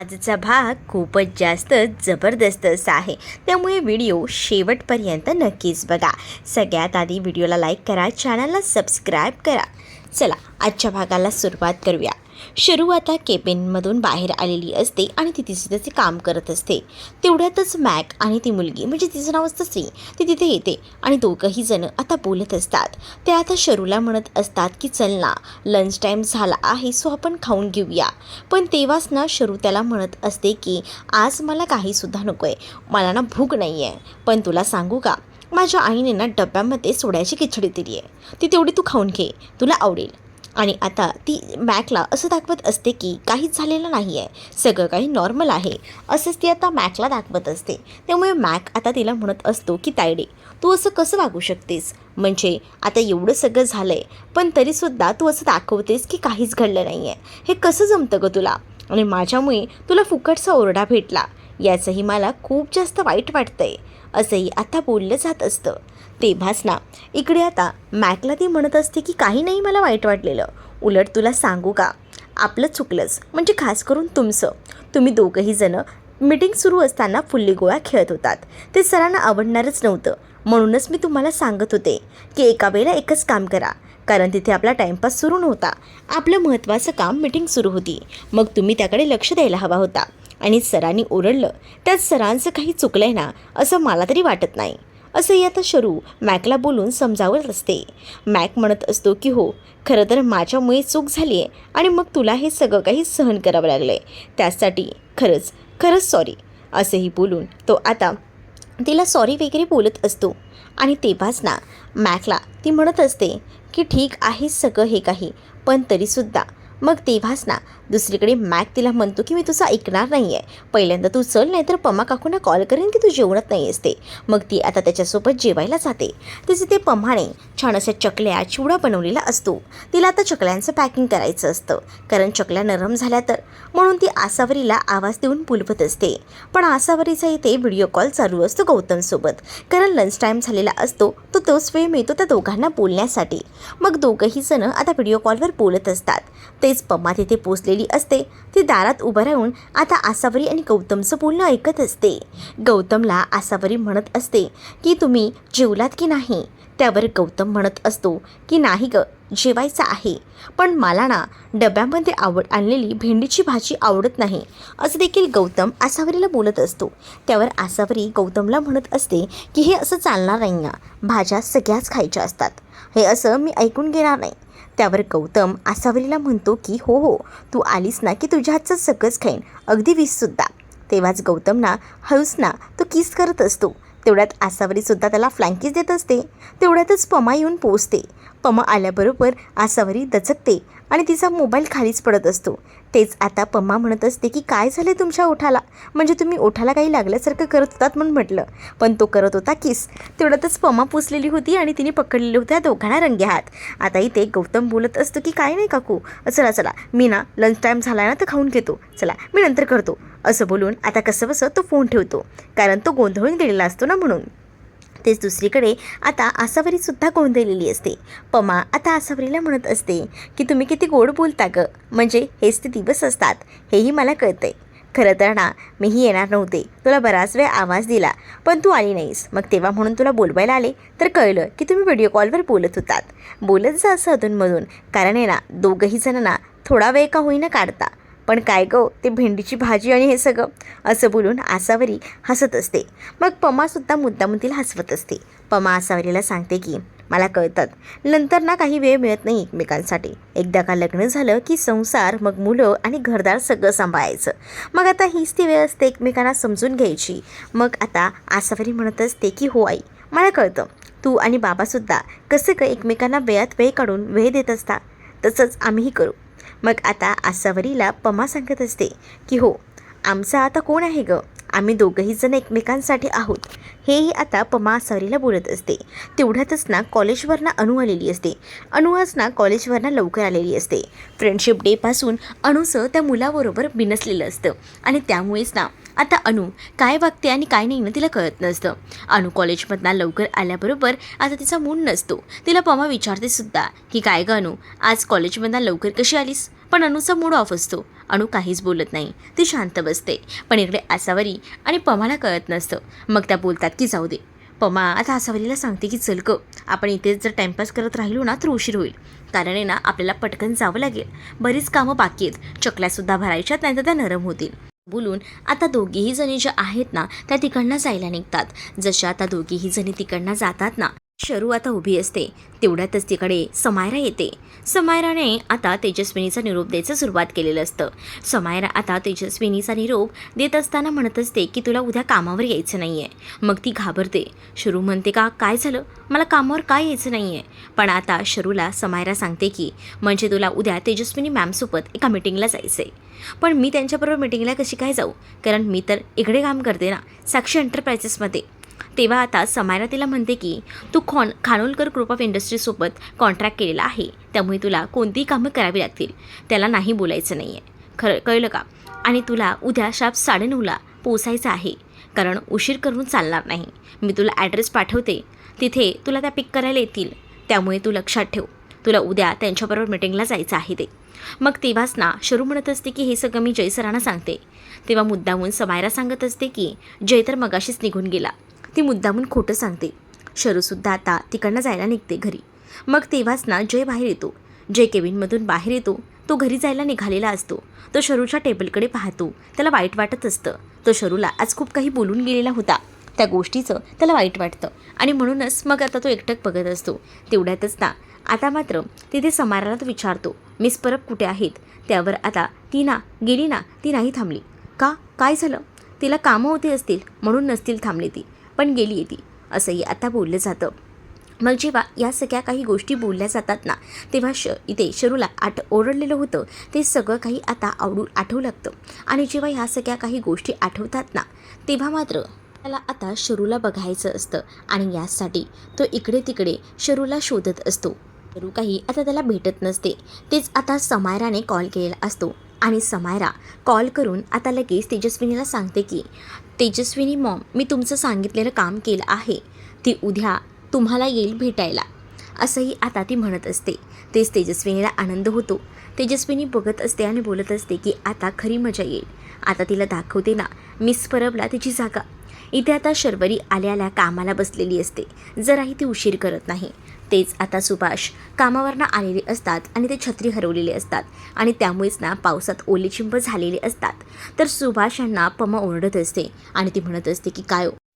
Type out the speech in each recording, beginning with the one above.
आजचा भाग खूपच जास्त जबरदस्त असा आहे, त्यामुळे व्हिडिओ शेवटपर्यंत नक्कीच बघा. सगळ्यात आधी व्हिडिओला लाईक करा, चॅनलला सबस्क्राईब करा. चला आजच्या भागाला सुरुवात करूया. शरू आता केबिनमधून बाहेर आलेली असते आणि ती तिचं ते काम करत असते. तेवढ्यातच मॅक आणि ती मुलगी म्हणजे तिचं नाव असतं श्री, ती तिथे येते आणि दोघंही जण आता बोलत असतात. ते आता शरूला म्हणत असतात की चल ना, लंच टाईम झाला आहे, सो आपण खाऊन घेऊया. पण तेव्हाच ना शरू त्याला म्हणत असते की आज मला काहीसुद्धा नको आहे, मला ना भूक नाही आहे. पण तुला सांगू का, माझ्या आईने ना डब्यामध्ये सोड्याची खिचडी दिली आहे, ती तेवढी तू खाऊन घे, तुला आवडेल. आणि आता ती मॅकला असं दाखवत असते की काहीच झालेलं नाही आहे, सगळं काही नॉर्मल आहे, असंच ती आता मॅकला दाखवत असते. त्यामुळे मॅक आता तिला म्हणत असतो की तायडे, तू असं कसं वागू शकतेस, म्हणजे आता एवढं सगळं झालं आहे पण तरीसुद्धा तू असं दाखवतेस की काहीच घडलं नाही आहे, हे कसं जमतं गं तुला? आणि माझ्यामुळे तुला फुकटचा ओरडा भेटला, याचंही मला खूप जास्त वाईट वाटतं आहे, असंही आता बोललं जात असतं. तेव्हाच ना इकडे आता मॅकला ती म्हणत असते की काही नाही मला वाईट वाटलेलं, उलट तुला सांगू का, आपलं चुकलंच, म्हणजे खास करून तुम्ही दोघंही जणं मीटिंग सुरू असताना फुल्ली गोळा खेळत होतात. ते सरांना आवडणारच नव्हतं, म्हणूनच मी तुम्हाला सांगत होते की एका वेळेला एकच काम करा, कारण तिथे आपला टाईमपास सुरू नव्हता, आपलं महत्त्वाचं काम मीटिंग सुरू होती, मग तुम्ही त्याकडे लक्ष द्यायला हवा होता. आणि सरांनी ओरडलं, त्यात सरांचं काही चुकलं आहे ना असं मला तरी वाटत नाही, असंही आता शरू मॅकला बोलून समजावत असते. मॅक म्हणत असतो की हो, खरं तर माझ्यामुळे चूक झाली आहे आणि मग तुला हे सगळं काही सहन करावं लागलं आहे, त्यासाठी खरंच खरंच सॉरी, असंही बोलून तो आता तिला सॉरी वगैरे बोलत असतो. आणि तेव्हाच ना मॅकला ती म्हणत असते की ठीक आहे सगळं हे काही, पण तरीसुद्धा मग तेव्हाच ना दुसरीकडे मॅक तिला म्हणतो की मी तुझं ऐकणार नाही आहे, पहिल्यांदा तू चल, नाही तर पम्मा काकूंना कॉल करेन की तू जेवणात नाही असते. मग ती आता त्याच्यासोबत जेवायला जाते. तिचे ते पम्माने छान अशा चकल्या चिवडा बनवलेला असतो. तिला आता चकल्यांचं पॅकिंग करायचं असतं, कारण चकल्या नरम झाल्या तर, म्हणून ती आसावरीला आवाज देऊन बोलवत असते. पण आसावरीचा इथे व्हिडिओ कॉल चालू असतो गौतमसोबत, कारण लंच टाईम झालेला असतो, तो तोच वेळ मिळतो त्या दोघांना बोलण्यासाठी. मग दोघंही जण आता व्हिडिओ कॉलवर बोलत असतात. तेच पम्मा तिथे पोचलेली असते. ती दारात उभं राहून आता आसावरी आणि गौतमचं बोलणं ऐकत असते. गौतमला आसावरी म्हणत असते की तुम्ही जेवलात की नाही, त्यावर गौतम म्हणत असतो की नाही ग, जेवायचं आहे, पण मला ना डब्यामध्ये आणलेली भेंडीची भाजी आवडत नाही, असं देखील गौतम आसावरीला बोलत असतो. त्यावर आसावरी गौतमला म्हणत असते की हे असं चालणार नाही ना, भाज्या सगळ्याच खायच्या असतात, हे असं मी ऐकून घेणार नाही. त्यावर गौतम आसावरीला म्हणतो की हो हो, तू आलीस ना की तुझ्या हातचं सगळंच खाईन, अगदी विषसुद्धा. तेव्हाच गौतम ना हळूच ना तो किस करत असतो. तेवढ्यात आसावरीसुद्धा त्याला फ्लँकीस देत असते. तेवढ्यातच पमा येऊन पोचते. पमा आल्याबरोबर आसावरी दचकते आणि तिचा मोबाईल खालीच पडत असतो. तेच आता पम्मा म्हणत असते की काय झाले तुमच्या ओठाला, म्हणजे तुम्ही ओठाला काही लागल्यासारखं करत होतात म्हणून म्हटलं, पण तो करत होता किस. तेवढ्यातच पम्मा पुसलेली होती आणि तिने पकडलेले होत्या दोघांना रंगे हात. आता इथे गौतम बोलत असतो की काय नाही काकू, चला चला, मी ना लंच टाईम झाला ना तर खाऊन घेतो, चला मी नंतर करतो, असं बोलून आता कसं बसं तो फोन ठेवतो, कारण तो गोंधळून गेलेला असतो ना म्हणून. तेच दुसरीकडे आता आसावरीसुद्धा गोंधळलेली असते. पमा आता आसावरीला म्हणत असते की तुम्ही किती गोड बोलता गं, म्हणजे हेच ते दिवस असतात, हेही मला कळतंय. खरं तर ना मीही येणार नव्हते, तुला बराच वेळ आवाज दिला पण तू आली नाहीस, मग तेव्हा म्हणून तुला बोलवायला आले तर कळलं की तुम्ही व्हिडिओ कॉलवर बोलत होतात. बोलत जा असं अधूनमधून, कारण आहे ना दोघंही जणांना थोडा वेळ का होईना काढता, पण काय गो ते भेंडीची भाजी आणि हे सगळं, असं बोलून आसावरी हसत असते. मग पमासुद्धा मुद्दामून तिला हसवत असते. पमा आसावरीला सांगते की मला कळतात, नंतर ना काही वेळ मिळत नाही एकमेकांसाठी, एकदा का लग्न झालं की संसार, मग मुलं आणि घरदार सगळं सांभाळायचं, मग आता हीच ती वेळ असते एकमेकांना समजून घ्यायची. मग आता आसावरी म्हणत असते की हो आई, मला कळतं, तू आणि बाबासुद्धा कसं काय एकमेकांना वेळात वेळ काढून वेळ देत असता, तसंच आम्हीही करू. मग आता आसावरीला पमा सांगत असते की हो, आमचं आता कोण आहे गं, आम्ही दोघंही जण एकमेकांसाठी आहोत, हेही आता पमा आसावरीला बोलत असते. तेवढ्यातच ना कॉलेजवरनं अनु आलेली असते. अनु आज ना कॉलेजवरनं लवकर आलेली असते. फ्रेंडशिप डेपासून अणूचं त्या मुलाबरोबर बिनसलेलं असतं आणि त्यामुळेच ना आता अनु काय वागते आणि काय नाही ना तिला कळत नसतं. अनु कॉलेजमधनं लवकर आल्याबरोबर आता तिचा मूड नसतो. तिला पमा विचारते सुद्धा की काय गं अनु, आज कॉलेजमधनं लवकर कशी आलीस, पण अनुचा मूड ऑफ असतो. अनु काहीच बोलत नाही, ती शांत बसते. पण इकडे आसावरी आणि पमाला कळत नसतं. मग त्या बोलतात की जाऊ दे. पमा आता आसावरीला सांगते की चल ग, आपण इथेच जर टाईमपास करत राहिलो ना तर उशीर होईल. कारण आहे ना आपल्याला पटकन जावं लागेल, बरीच कामं बाकी आहेत, चकल्यासुद्धा भरायच्यात, नाही तर त्या नरम होतील. बोलून आता दोघीही जणी ज्या आहेत ना त्या तिकडनं जायला निघतात. जशा आता दोघीही जणी तिकडनं जातात ना, शरू आता उभी असते. तेवढ्यातच तिकडे समायरा येते. समायराने आता तेजस्विनीचा निरोप द्यायचं सुरुवात केलेलं असतं. समायरा आता तेजस्विनीचा निरोप देत असताना म्हणत असते की तुला उद्या कामावर यायचं नाही आहे. मग ती घाबरते. शरू म्हणते का काय झालं, मला कामावर काय यायचं नाही आहे. पण आता शरूला समायरा सांगते की म्हणजे तुला उद्या तेजस्विनी मॅमसोबत एका मिटिंगला जायचं आहे. पण मी त्यांच्याबरोबर मिटिंगला कशी काय जाऊ, कारण मी तर इकडे काम करते ना, साक्षी एंटरप्राइजेसमध्ये. तेव्हा आता समायरा तिला म्हणते की तू खानोलकर ग्रुप ऑफ इंडस्ट्रीजसोबत कॉन्ट्रॅक्ट केलेला आहे, त्यामुळे तुला कोणतीही कामं करावी लागतील, त्याला नाही बोलायचं नाही आहे, कळलं का. आणि तुला उद्या शार्प 9:30ला पोचायचं आहे, कारण उशीर करून चालणार नाही. मी तुला ॲड्रेस पाठवते, तिथे तुला त्या पिक करायला येतील, त्यामुळे तू लक्षात ठेव, तुला उद्या त्यांच्याबरोबर मिटिंगला जायचं आहे ते. मग तेव्हाच ना शरू म्हणत असते की हे सगळं मी जय सरांना सांगते. तेव्हा मुद्दामून समायरा सांगत असते की जय तर मगाशीच निघून गेला. ती मुद्दामून खोटं सांगते. शरूसुद्धा आता तिकडनं जायला निघते घरी. मग तेव्हाच ना जय बाहेर येतो. जय केबिनमधून बाहेर येतो. तो घरी जायला निघालेला असतो. तो शरूच्या टेबलकडे पाहतो. त्याला वाईट वाटत असतं. तो शरूला आज खूप काही बोलून गेलेला होता, त्या गोष्टीचं त्याला वाईट वाटतं आणि म्हणूनच मग आता तो एकटक बघत असतो. तेवढ्यातच ना आता मात्र तिथे समायराला तो विचारतो मिस परब कुठे आहेत. त्यावर आता ती ना गेली ना, ती नाही थांबली का, काय झालं, तिला कामं होती असतील म्हणून नसतील थांबली ती, पण गेली आहे ती, असंही आता बोललं जातं. मग जेव्हा या सगळ्या काही गोष्टी बोलल्या जातात ना, तेव्हा इथे शरूला ओरडलेलं होतं ते सगळं काही आता आठवू लागतं. आणि जेव्हा ह्या सगळ्या काही गोष्टी आठवतात ना, तेव्हा मात्र त्याला आता शरूला बघायचं असतं आणि यासाठी तो इकडे तिकडे शरूला शोधत असतो. शरू काही आता त्याला भेटत नसते. तेच आता समायराने कॉल केलेला असतो आणि समायरा कॉल करून आता लगेच तेजस्विनीला सांगते की तेजस्विनी मॉम, मी तुमचं सांगितलेलं काम केलं आहे, ती उद्या तुम्हाला येईल भेटायला, असंही आता ती म्हणत असते. तेच तेजस्विनीला आनंद होतो. तेजस्विनी बघत असते आणि बोलत असते की आता खरी मजा येईल. आता तिला दाखवते ना मिस परबला तिची जागा. इथे आता शर्वरी आल्या कामाला बसलेली असते, जराही ती उशीर करत नाही. तेच आता सुभाष कामावरनं आलेले असतात आणि ते छत्री हरवलेले असतात आणि त्यामुळेच ना पावसात ओलेचिंब झालेले असतात. तर सुभाष यांना पमा ओरडत असते आणि ती म्हणत असते की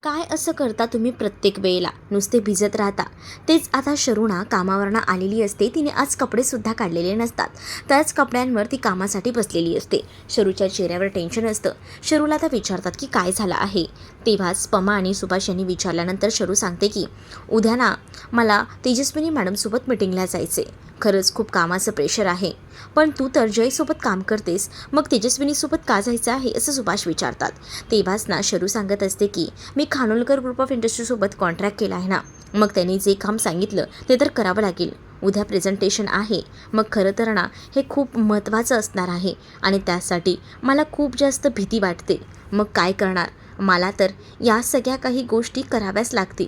काय असं करता तुम्ही प्रत्येक वेळेला, नुसते भिजत राहता. तेच आता शरूणा कामावरनं आलेली असते. तिने आज कपडेसुद्धा काढलेले नसतात, त्याच कपड्यांवर ती कामासाठी बसलेली असते. शरूच्या चेहऱ्यावर टेन्शन असतं. शरूला आता विचारतात की काय झालं आहे. तेव्हाच पमा आणि सुभाष यांनी विचारल्यानंतर शरू सांगते की उद्या ना मला तेजस्विनी मॅडमसोबत मिटिंगला जायचे, खरंच खूप कामाचं प्रेशर आहे, पण तू तर जयसोबत काम करतेस, मग तेजस्विनीसोबत का जायचं आहे असं सुभाष विचारतात. तेव्हाच ना शरू सांगत असते की मी खानोलकर ग्रुप ऑफ इंडस्ट्रीसोबत कॉन्ट्रॅक्ट केला आहे ना, मग त्यांनी जे काम सांगितलं ते तर करावं लागेल. उद्या प्रेझेंटेशन आहे, मग खरं तर ना हे खूप महत्त्वाचं असणार आहे आणि त्यासाठी मला खूप जास्त भीती वाटते. मग काय करणार, मला तर या सगळ्या काही गोष्टी कराव्याच लागतील,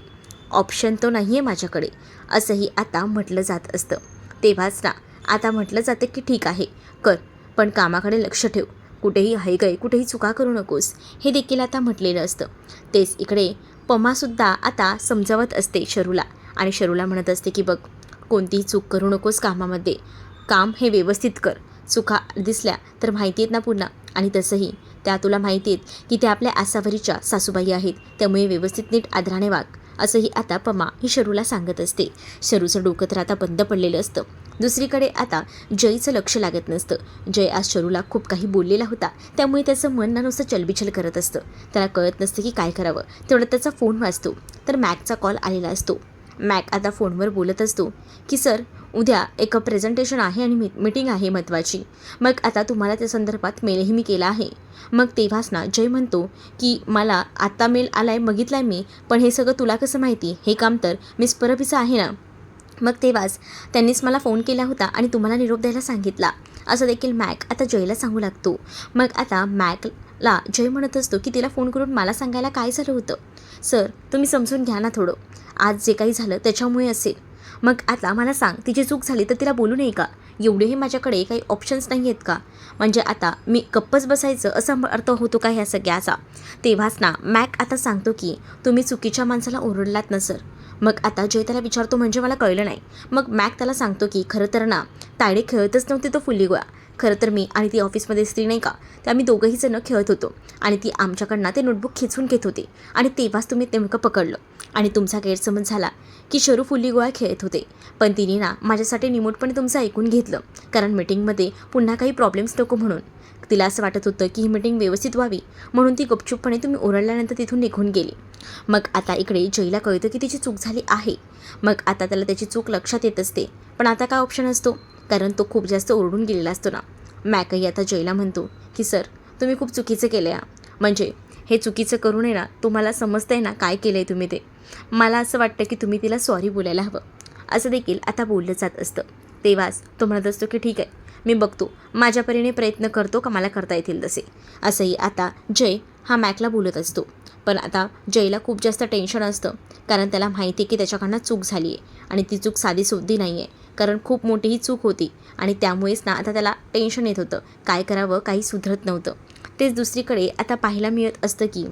ऑप्शन तो नाही आहे माझ्याकडे, असंही आता म्हटलं जात असतं. तेव्हाच ना आता म्हटलं जातं की ठीक आहे कर, पण कामाकडे लक्ष ठेव, कुठेही हयगय, कुठेही चुका करू नकोस, हे देखील आता म्हटलेलं असतं. तेच इकडे पमासुद्धा आता समजावत असते शरूला आणि शरूला म्हणत असते की बघ, कोणतीही चूक करू नकोस कामामध्ये, काम हे व्यवस्थित कर, चुका दिसल्या तर माहिती आहेत ना पुन्हा, आणि तसंही त्या तुला माहिती आहेत की त्या आपल्या आसावरीच्या सासूबाई आहेत, त्यामुळे व्यवस्थित नीट आदराने वाग, असंही आता पमा ही शरूला सांगत असते. शरूचं डोकं तर आता बंद पडलेलं असतं. दुसरीकडे आता जयचं लक्ष लागत नसतं. जय आज शरूला खूप काही बोललेला होता, त्यामुळे त्याचं मन नुसतं चलबिचल करत असतं. त्याला कळत नसतं की काय करावं. तेवढं त्याचा फोन वाजतो, तर मॅकचा कॉल आलेला असतो. मॅक आता फोनवर बोलत असतो की सर, उद्या एक प्रेझेंटेशन आहे आणि मीटिंग आहे महत्त्वाची, मग आता तुम्हाला त्या संदर्भात मेलही मी केला आहे. मग तेव्हाच ना जय म्हणतो की मला आत्ता मेल आलाय, बघितलाय मी, पण हे सगळं तुला कसं माहिती, हे काम तर मिस परबीचं आहे ना. मग तेव्हाच त्यांनीच मला फोन केला होता आणि तुम्हाला निरोप द्यायला सांगितला, असं देखील मॅक आता जयला सांगू लागतो. मग आता मॅकला जय म्हणत असतो की तिला फोन करून मला सांगायला काय झालं होतं. सर, तुम्ही समजून घ्या ना थोडं, आज जे काही झालं त्याच्यामुळे असेल. मग आता मला सांग, तिची चूक झाली तर तिला बोलू नये का, एवढेही माझ्याकडे काही ऑप्शन्स नाही आहेत का? म्हणजे आता मी गप्पच बसायचं असा अर्थ होतो का ह्या सगळ्याचा? तेव्हाच ना मॅक आता सांगतो की तुम्ही चुकीच्या माणसाला ओरडलात ना सर. मग आता जय त्याला विचारतो म्हणजे मला कळलं नाही. मग मॅक त्याला सांगतो की खरं तर ना तायडे खेळतच नव्हते तो फुल्ली गोळा. खरं तर मी आणि ती ऑफिसमध्ये स्त्री नाही का, ते आम्ही दोघंही जण खेळत होतो आणि ती आमच्याकडनं ते नोटबुक खेचून घेत होते आणि तेव्हाच तुम्ही नेमकं पकडलं आणि तुमचा गैरसमज झाला की शरू फुल्ली गोळा खेळत होते. पण तिने ना माझ्यासाठी निमूटपणे तुमचं ऐकून घेतलं, कारण मीटिंगमध्ये पुन्हा काही प्रॉब्लेम्स नको म्हणून. तिला असं वाटत होतं की ही मीटिंग व्यवस्थित व्हावी म्हणून ती गुपचूपपणे तुम्ही ओरडल्यानंतर तिथून निघून गेली. मग आता इकडे जयला कळतं की तिची चूक झाली आहे. मग आता त्याला त्याची चूक लक्षात येत असते, पण आता काय ऑप्शन असतो, कारण तो खूप जास्त ओरडून गेलेला असतो ना. मॅकही आता जयला म्हणतो की सर तुम्ही खूप चुकीचं केलं आहे. म्हणजे हे चुकीचं करू नये ना, तुम्हाला समजतंय ना काय केलं आहे तुम्ही ते. मला असं वाटतं की तुम्ही तिला सॉरी बोलायला हवं. असं देखील आता बोललं जात असतं. तेव्हाच तो म्हणत असतो की ठीक आहे, मी बघतो, माझ्या परीने प्रयत्न करतो का मला करता येतील तसे. असंही आता जय हा मॅकला बोलत असतो. पण आता जयला खूप जास्त टेन्शन असतं, कारण त्याला माहिती आहे की त्याच्याकडनं चूक झाली आहे आणि ती चूक साधी सुद्धी नाही आहे, कारण खूप मोठी ही चूक होती आणि त्यामुळेच ना आता त्याला टेन्शन येत होतं. काय करावं काही सुधरत नव्हतं. तेच दुसरीकडे आता पाहायला मिळत असतं की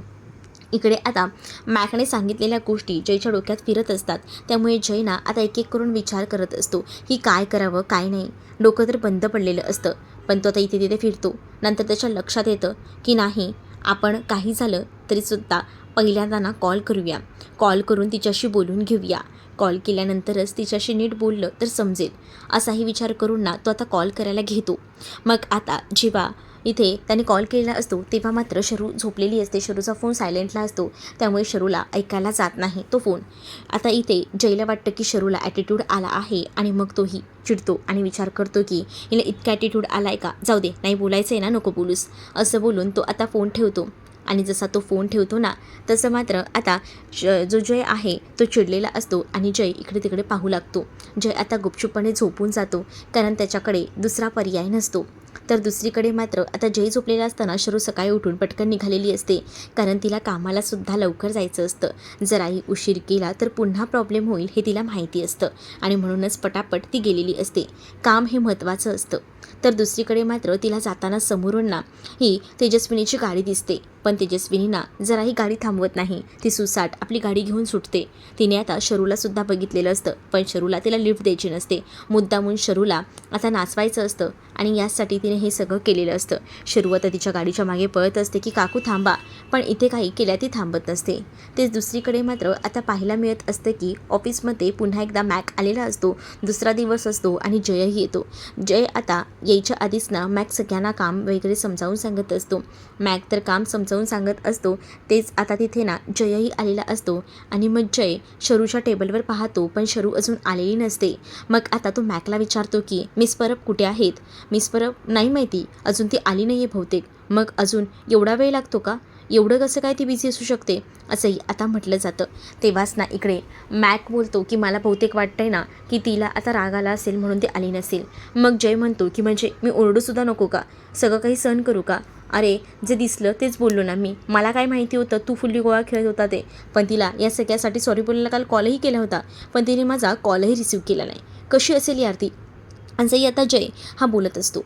इकडे आता मॅकने सांगितलेल्या गोष्टी जयच्या डोक्यात फिरत असतात. त्यामुळे जय ना आता एक एक करून विचार करत असतो की काय करावं काय नाही. डोकं तर बंद पडलेलं असतं, पण तो आता इथे तिथे फिरतो. नंतर त्याच्या लक्षात येतं की नाही, आपण काही झालं तरीसुद्धा पहिल्यांदा ना कॉल करूया, कॉल करून तिच्याशी बोलून घेऊया. कॉल केल्यानंतरच तिच्याशी नीट बोललं तर समजेल, असाही विचार करून ना तो आता कॉल करायला घेतो. मग आता जेव्हा इथे त्याने कॉल केलेला असतो तेव्हा मात्र शरू झोपलेली असते. शरूचा फोन सायलेंटला असतो, त्यामुळे शरूला ऐकायला जात नाही तो फोन. आता इथे जयला वाटतं की शरूला ॲटिट्यूड आला आहे आणि मग तोही चिडतो आणि विचार करतो की हिला इतका ॲटिट्यूड आला आहे का, जाऊ दे, नाही बोलायचं आहे ना, नको बोलूस, असं बोलून तो आता फोन ठेवतो. आणि जसा तो फोन ठेवतो ना तसं मात्र आता जो जय आहे तो चिडलेला असतो आणि जय इकडे तिकडे पाहू लागतो. जय आता गुपचूपपणे झोपून जातो, कारण त्याच्याकडे दुसरा पर्याय नसतो. तर दुसरीकडे मात्र आता जय झोपलेला असताना शरू सकाळी उठून पटकन निघालेली असते, कारण तिला कामालासुद्धा लवकर जायचं असतं. जराही उशीर केला तर पुन्हा प्रॉब्लेम होईल हे तिला माहिती असतं आणि म्हणूनच पटापट ती गेलेली असते. काम हे महत्त्वाचं असतं. तर दुसरीकडे मात्र तिला जाताना समोरून ना ही तेजस्विनीची गाडी दिसते, पण तेजस्विनी ना जराही गाडी थांबवत नाही. ती सुसाट आपली गाडी घेऊन सुटते. तिने आता शरूलासुद्धा बघितलेलं असतं, पण शरूला तिला लिफ्ट द्यायची नसते. मुद्दामून शरूला आता नाचवायचं असतं आणि यासाठी तिने हे सगळं केलेलं असतं. शरू आता तिच्या गाडीच्या मागे पळत असते की काकू थांबा, पण इथे काही केल्या ती थांबत नसते. तेच दुसरीकडे मात्र आता पाहायला मिळत असतं की ऑफिसमध्ये पुन्हा एकदा मॅक आलेला असतो. दुसरा दिवस असतो आणि जयही येतो. जय आता यायच्या आधीच ना मॅक सगळ्यांना काम वगैरे समजावून सांगत असतो. मॅक तर काम समजावून सांगत असतो, तेच आता तिथे ना जयही आलेला असतो आणि मग जय शरूच्या टेबलवर पाहतो, पण शरू अजून आलेली नसते. मग आता तो मॅकला विचारतो की मिस परब कुठे आहेत? मिस परब नाही माहिती, अजून ती आली नाही आहे बहुतेक. मग अजून एवढा वेळ लागतो का? एवढं कसं काय ती बिझी असू शकते, असंही आता म्हटलं जातं. तेव्हाच ना इकडे मॅक बोलतो की मला बहुतेक वाटतंय ना की तिला आता राग आला असेल म्हणून ती आली नसेल. मग जय म्हणतो की म्हणजे मी ओरडूसुद्धा नको का, सगळं काही सहन करू का? अरे जे दिसलं तेच बोललो ना मी, मला काय माहिती होतं तू फुल्ली गोळा खेळत होता ते. पण तिला या सगळ्यासाठी सॉरी बोलायला काल कॉलही केला होता, पण तिने माझा कॉलही रिसीव केला नाही. कशी असेल यार ती, असंही आता जय हा बोलत असतो.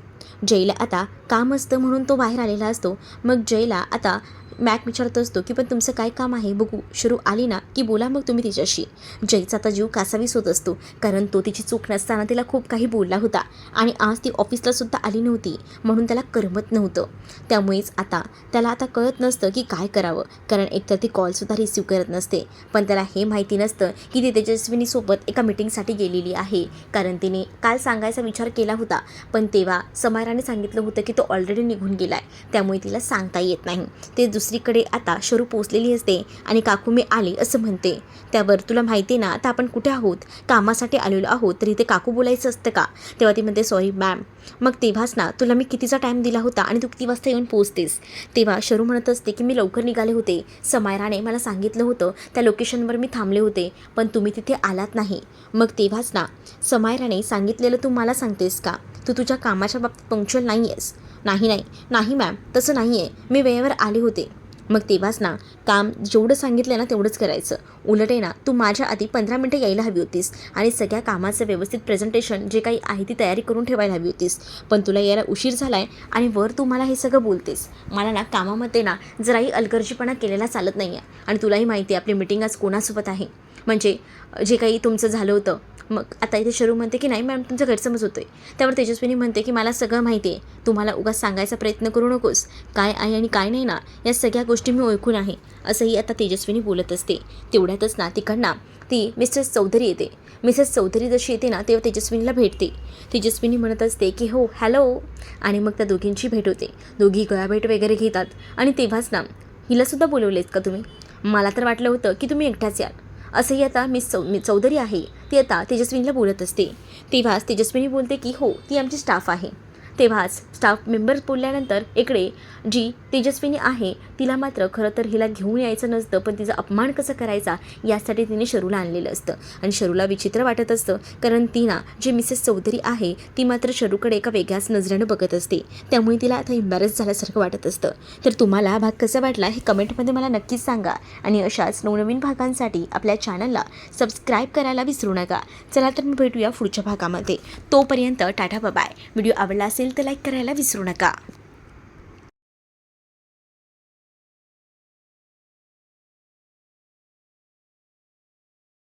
जयला आता काम असतं म्हणून तो बाहेर आलेला असतो. मग जयला आता मॅक विचारत असतो की पण तुमचं काय काम आहे बघू, शरू आली ना की बोला मग तुम्ही तिच्याशी. जयचा आता जीव कासावीस होत असतो, कारण तो तिची चूक नसताना तिला खूप काही बोलला होता आणि आज ती ऑफिसलासुद्धा आली नव्हती म्हणून त्याला करमत नव्हतं. त्यामुळेच आता त्याला आता कळत नसतं की काय करावं, कारण एकतर ती कॉलसुद्धा रिसीव करत नसते. पण त्याला हे माहिती नसतं की ती तेजस्विनीसोबत एका मीटिंगसाठी गेलेली आहे, कारण तिने काल सांगायचा विचार केला होता, पण तेव्हा समायराने सांगितलं होतं की तो ऑलरेडी निघून गेला आहे, त्यामुळे तिला सांगता येत नाही. ते दुसरीकडे आता शरू पोचलेली असते आणि काकू मी आली असं म्हणते. त्यावर तुला माहिती ना आता आपण कुठे आहोत, कामासाठी आलेलो आहोत, तर इथे काकू बोलायचं असतं का? तेव्हा ती म्हणते सॉरी मॅम. मग तेव्हाच ना तुला मी कितीचा टाईम दिला होता आणि तू किती वाजता येऊन पोचतेस? तेव्हा शरू म्हणत असते की मी लवकर निघाले होते, समायराने मला सांगितलं होतं त्या लोकेशनवर मी थांबले होते, पण तुम्ही तिथे आलात नाही. मग तेव्हाच ना समायराने सांगितलेलं तू मला सांगतेस का? तू तुझ्या कामाच्या बाबतीत पंक्च्युअल नाही आहेस. नाही नाही नाही मॅम, तसं नाही आहे, मी वेळेवर आले होते. मग तेव्हाच ना काम जेवढं सांगितलं ना तेवढंच करायचं. उलट आहे ना तू माझ्या आधी 15 मिनटं यायला हवी होतीस आणि सगळ्या कामाचं व्यवस्थित प्रेझेंटेशन जे काही आहे ती तयारी करून ठेवायला हवी होतीस. पण तुला यायला उशीर झाला आहे आणि वर तू मला हे सगळं बोलतेस. मला ना कामामध्ये ना जराही अलगर्जीपणा केलेला चालत नाही आहे. आणि तुलाही माहिती आहे आपली मीटिंग आज कोणासोबत आहे. म्हणजे जे काही तुमचं झालं होतं, मग आता इथे शरू म्हणते की नाही मॅम तुमचा गैरसमज होतो आहे. त्यावर तेजस्विनी म्हणते की मला सगळं माहिती आहे, तुम्हाला उगाच सांगायचा प्रयत्न करू नकोस. काय आहे आणि काय नाही ना या सगळ्या गोष्टी मी ओळखून आहे, असंही आता तेजस्विनी बोलत असते. तेवढ्यातच ना तिकडनं ती मिसेस चौधरी येते. मिसेस चौधरी जशी येते ना तेव्हा तेजस्विनीला भेटते. तेजस्विनी म्हणत असते की हो हॅलो, आणि मग त्या दोघींची भेट होते. दोघी गळाभेट वगैरे घेतात. आणि तेव्हाच ना हिलासुद्धा बोलवलेत का तुम्ही? मला तर वाटलं होतं की तुम्ही एकटाच याल. असंही आता मिस चौधरी आहे ती आता तेजस्विनीला बोलत असते. तेव्हाच तेजस्विनी बोलते की हो ती आमची स्टाफ आहे. तेव्हाच स्टाफ मेंबर्स बोलल्यानंतर इकडे जी तेजस्विनी आहे तिला मात्र खरं तर हिला घेऊन यायचं नसतं, पण तिचा अपमान कसा करायचा यासाठी तिने शरूला आणलेलं असतं. आणि शरूला विचित्र वाटत असतं, कारण ती ना जी मिसेस चौधरी आहे ती मात्र शरूकडे एका वेगळ्याच नजरेनं बघत असते. त्यामुळे तिला आता एम्बॅरेस झाल्यासारखं वाटत असतं. तर तुम्हाला हा भाग कसा वाटला हे कमेंटमध्ये मला नक्कीच सांगा. आणि अशाच नवनवीन भागांसाठी आपल्या चॅनलला सबस्क्राईब करायला विसरू नका. चला तर मी भेटूया पुढच्या भागामध्ये. तोपर्यंत टाटा बाय. व्हिडिओ आवडला असेल तर लाईक करायला विसरू नका.